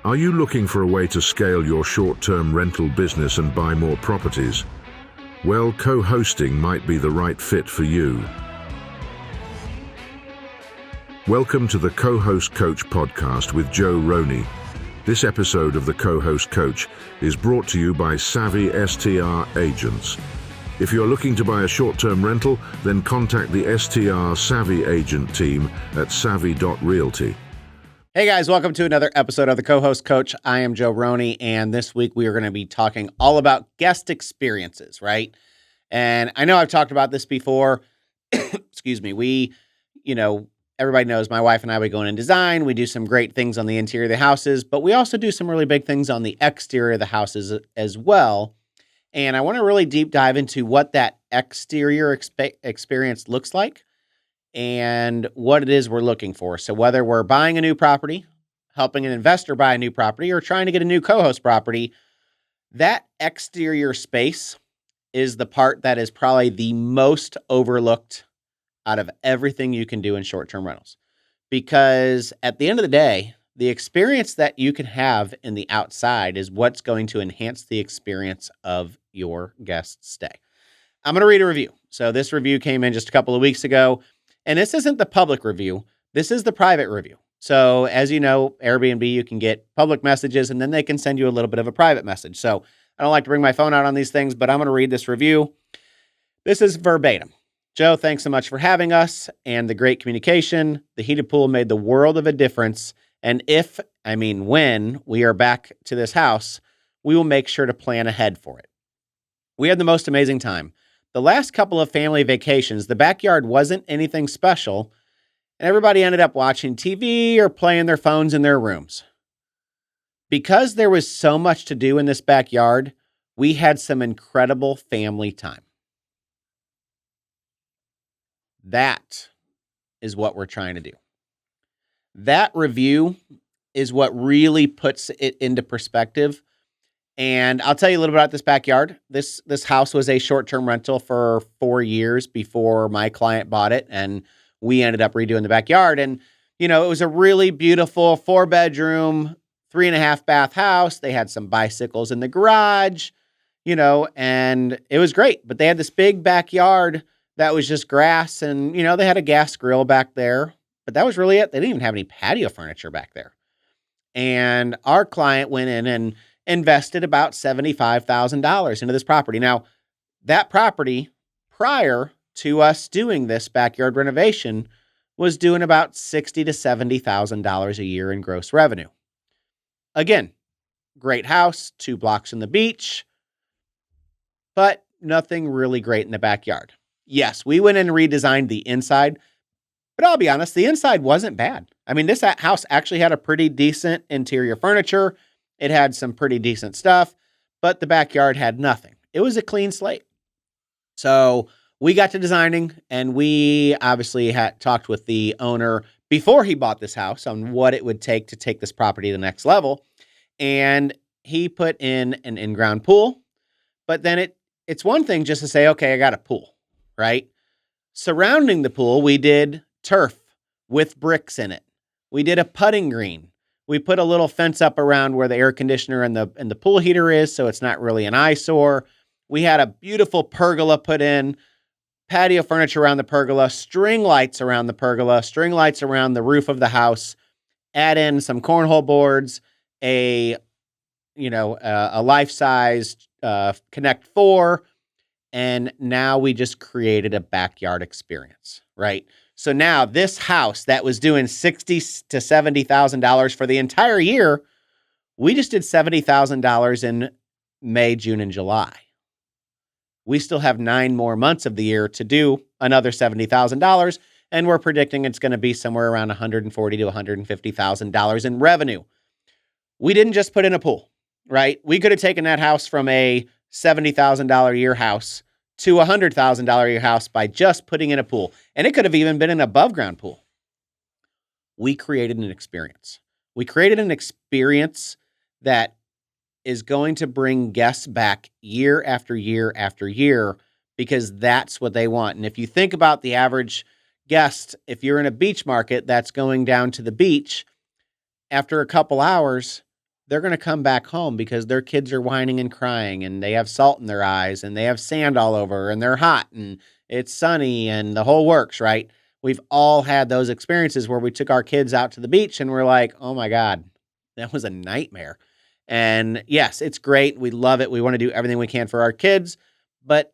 Are you looking for a way to scale your short-term rental business and buy more properties? Well, co-hosting might be the right fit for you. Welcome to the Co-Host Coach podcast with Joe Roney. This episode of the Co-Host Coach is brought to you by Savvy STR Agents. If you're looking to buy a short-term rental, then contact the STR Savvy Agent team at savvy.realty. Hey guys, welcome to another episode of the Co-Host Coach. I am Joe Roney, and this week we are going to be talking all about guest experiences, right? And I know I've talked about this before. Excuse me. Everybody knows my wife and I, we go in and design. We do some great things on the interior of the houses, but we also do some really big things on the exterior of the houses as well. And I want to really deep dive into what that exterior experience looks like and what it is we're looking for. So whether we're buying a new property, helping an investor buy a new property, or trying to get a new co-host property, that exterior space is the part that is probably the most overlooked out of everything you can do in short-term rentals. Because at the end of the day, the experience that you can have in the outside is what's going to enhance the experience of your guest stay. I'm going to read a review. So this review came in just a couple of weeks ago. And this isn't the public review. This is the private review. So as you know, Airbnb, you can get public messages and then they can send you a little bit of a private message. So I don't like to bring my phone out on these things, but I'm going to read this review. This is verbatim. Joe, thanks so much for having us and the great communication. The heated pool made the world of a difference. And when we are back to this house, we will make sure to plan ahead for it. We had the most amazing time. The last couple of family vacations, the backyard wasn't anything special, and everybody ended up watching TV or playing their phones in their rooms. Because there was so much to do in this backyard, we had some incredible family time. That is what we're trying to do. That review is what really puts it into perspective. And I'll tell you a little bit about this backyard. This house was a short-term rental for 4 years before my client bought it, and we ended up redoing the backyard. And, it was a really beautiful 4-bedroom, 3.5 bath house. They had some bicycles in the garage, and it was great. But they had this big backyard that was just grass, and, they had a gas grill back there. But that was really it. They didn't even have any patio furniture back there. And our client went in and invested about $75,000 into this property. Now, that property, prior to us doing this backyard renovation, was doing about $60,000 to $70,000 a year in gross revenue. Again, great house, 2 blocks from the beach, but nothing really great in the backyard. Yes, we went in and redesigned the inside, but I'll be honest, the inside wasn't bad. This house actually had a pretty decent interior furniture. It had some pretty decent stuff, but the backyard had nothing. It was a clean slate. So we got to designing, and we obviously had talked with the owner before he bought this house on what it would take to take this property to the next level. And he put in an in-ground pool, but then it's one thing just to say, okay, I got a pool, right? Surrounding the pool, we did turf with bricks in it. We did a putting green. We put a little fence up around where the air conditioner and the pool heater is, so it's not really an eyesore. We had a beautiful pergola put in, patio furniture around the pergola, string lights around the pergola, string lights around the roof of the house, add in some cornhole boards, a life-size Connect 4, and now we just created a backyard experience, right? So now this house that was doing $60,000 to $70,000 for the entire year, we just did $70,000 in May, June, and July. We still have 9 more months of the year to do another $70,000, and we're predicting it's going to be somewhere around $140,000 to $150,000 in revenue. We didn't just put in a pool, right? We could have taken that house from a $70,000 a year house to a $100,000 a year house by just putting in a pool. And it could have even been an above ground pool. We created an experience. We created an experience that is going to bring guests back year after year after year because that's what they want. And if you think about the average guest, if you're in a beach market that's going down to the beach, after a couple hours, they're going to come back home because their kids are whining and crying and they have salt in their eyes and they have sand all over and they're hot and it's sunny and the whole works, right? We've all had those experiences where we took our kids out to the beach and we're like, oh my God, that was a nightmare. And yes, it's great. We love it. We want to do everything we can for our kids, but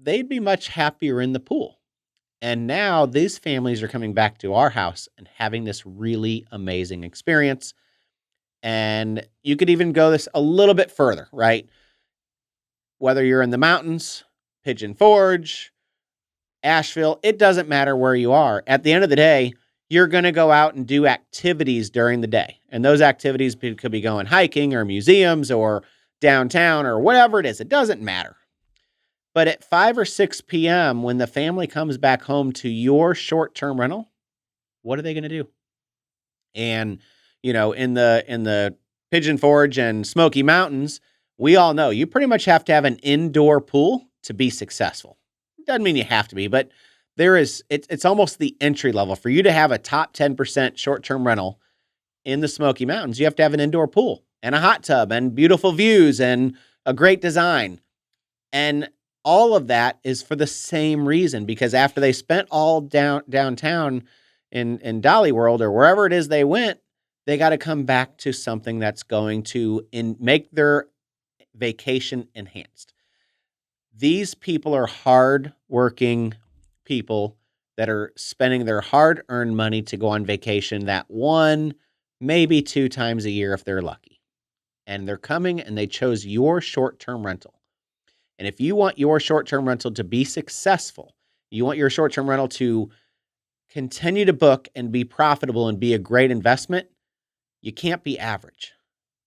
they'd be much happier in the pool. And now these families are coming back to our house and having this really amazing experience. And you could even go this a little bit further, right? Whether you're in the mountains, Pigeon Forge, Asheville, it doesn't matter where you are. At the end of the day, you're going to go out and do activities during the day. And those activities could be going hiking or museums or downtown or whatever it is. It doesn't matter. But at 5 or 6 p.m., when the family comes back home to your short-term rental, what are they going to do? And, in the Pigeon Forge and Smoky Mountains, we all know you pretty much have to have an indoor pool to be successful. Doesn't mean you have to be, but it's almost the entry level. For you to have a top 10% short-term rental in the Smoky Mountains, you have to have an indoor pool and a hot tub and beautiful views and a great design. And all of that is for the same reason, because after they spent all downtown in Dolly World or wherever it is they went, they got to come back to something that's going to make their vacation enhanced. These people are hard-working people that are spending their hard-earned money to go on vacation that 1, maybe 2 times a year if they're lucky. And they're coming and they chose your short-term rental. And if you want your short-term rental to be successful, you want your short-term rental to continue to book and be profitable and be a great investment, you can't be average.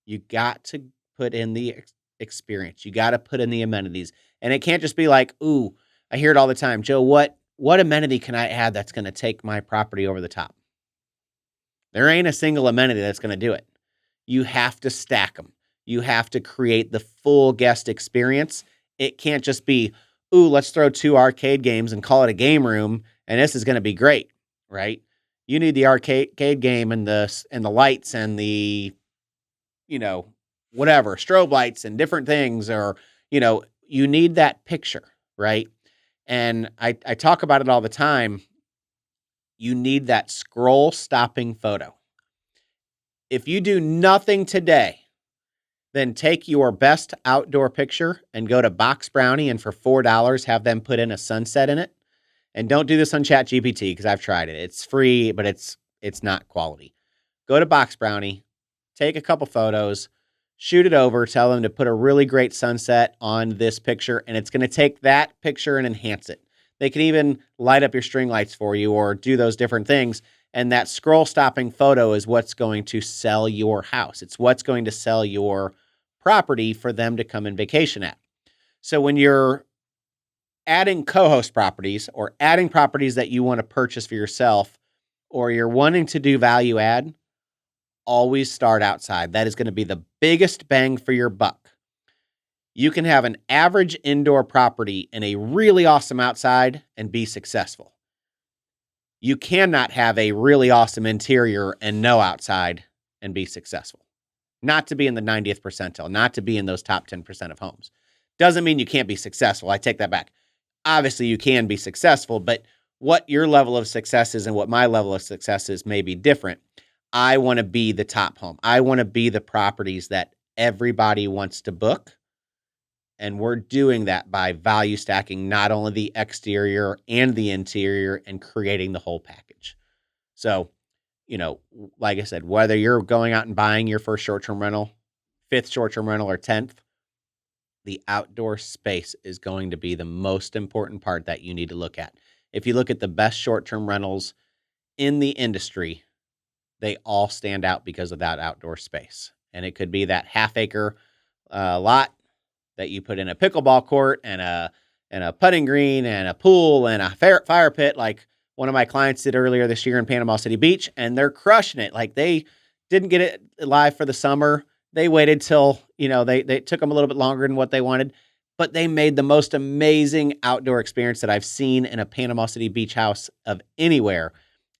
You got to put in the experience. You got to put in the amenities. And it can't just be like, ooh, I hear it all the time. Joe, what amenity can I add that's going to take my property over the top? There ain't a single amenity that's going to do it. You have to stack them. You have to create the full guest experience. It can't just be, ooh, let's throw 2 arcade games and call it a game room, and this is going to be great, right? You need the arcade game and the lights and the, whatever, strobe lights and different things, or, you need that picture, right? And I talk about it all the time. You need that scroll stopping photo. If you do nothing today, then take your best outdoor picture and go to Box Brownie and for $4 have them put in a sunset in it. And don't do this on ChatGPT because I've tried it. It's free, but it's not quality. Go to Box Brownie, take a couple photos, shoot it over, tell them to put a really great sunset on this picture, and it's going to take that picture and enhance it. They can even light up your string lights for you or do those different things. And that scroll stopping photo is what's going to sell your house. It's what's going to sell your property for them to come and vacation at. So when you're adding co-host properties or adding properties that you want to purchase for yourself, or you're wanting to do value add, always start outside. That is going to be the biggest bang for your buck. You can have an average indoor property and a really awesome outside and be successful. You cannot have a really awesome interior and no outside and be successful. Not to be in the 90th percentile, not to be in those top 10% of homes. Doesn't mean you can't be successful. I take that back. Obviously, you can be successful, but what your level of success is and what my level of success is may be different. I want to be the top home. I want to be the properties that everybody wants to book. And we're doing that by value stacking not only the exterior and the interior and creating the whole package. So, like I said, whether you're going out and buying your first short-term rental, 5th short-term rental, or 10th, the outdoor space is going to be the most important part that you need to look at. If you look at the best short-term rentals in the industry, they all stand out because of that outdoor space. And it could be that half-acre lot that you put in a pickleball court and a putting green and a pool and a fire pit, like one of my clients did earlier this year in Panama City Beach, and they're crushing it. Like, they didn't get it live for the summer. They waited till, they took them a little bit longer than what they wanted, but they made the most amazing outdoor experience that I've seen in a Panama City Beach house of anywhere.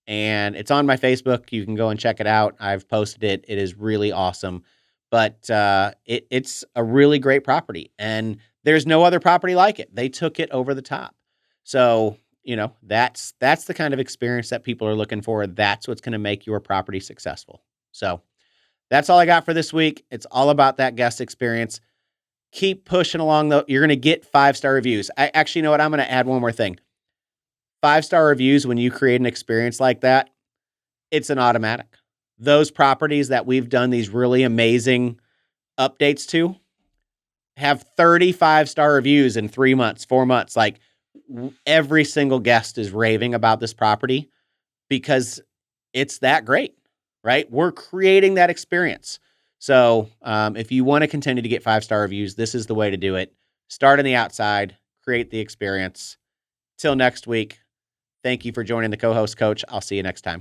And it's on my Facebook. You can go and check it out. I've posted it. It is really awesome. but it's a really great property, and there's no other property like it. They took it over the top. So, that's the kind of experience that people are looking for. That's what's going to make your property successful. So that's all I got for this week. It's all about that guest experience. Keep pushing along, though. You're going to get 5-star reviews. I actually, know what? I'm going to add one more thing. 5-star reviews, when you create an experience like that, it's an automatic. Those properties that we've done these really amazing updates to have 35-star reviews in 3 months, 4 months. Like, every single guest is raving about this property because it's that great, right? We're creating that experience. So if you want to continue to get 5-star reviews, this is the way to do it. Start on the outside, create the experience. Till next week, thank you for joining the Co-Host Coach. I'll see you next time.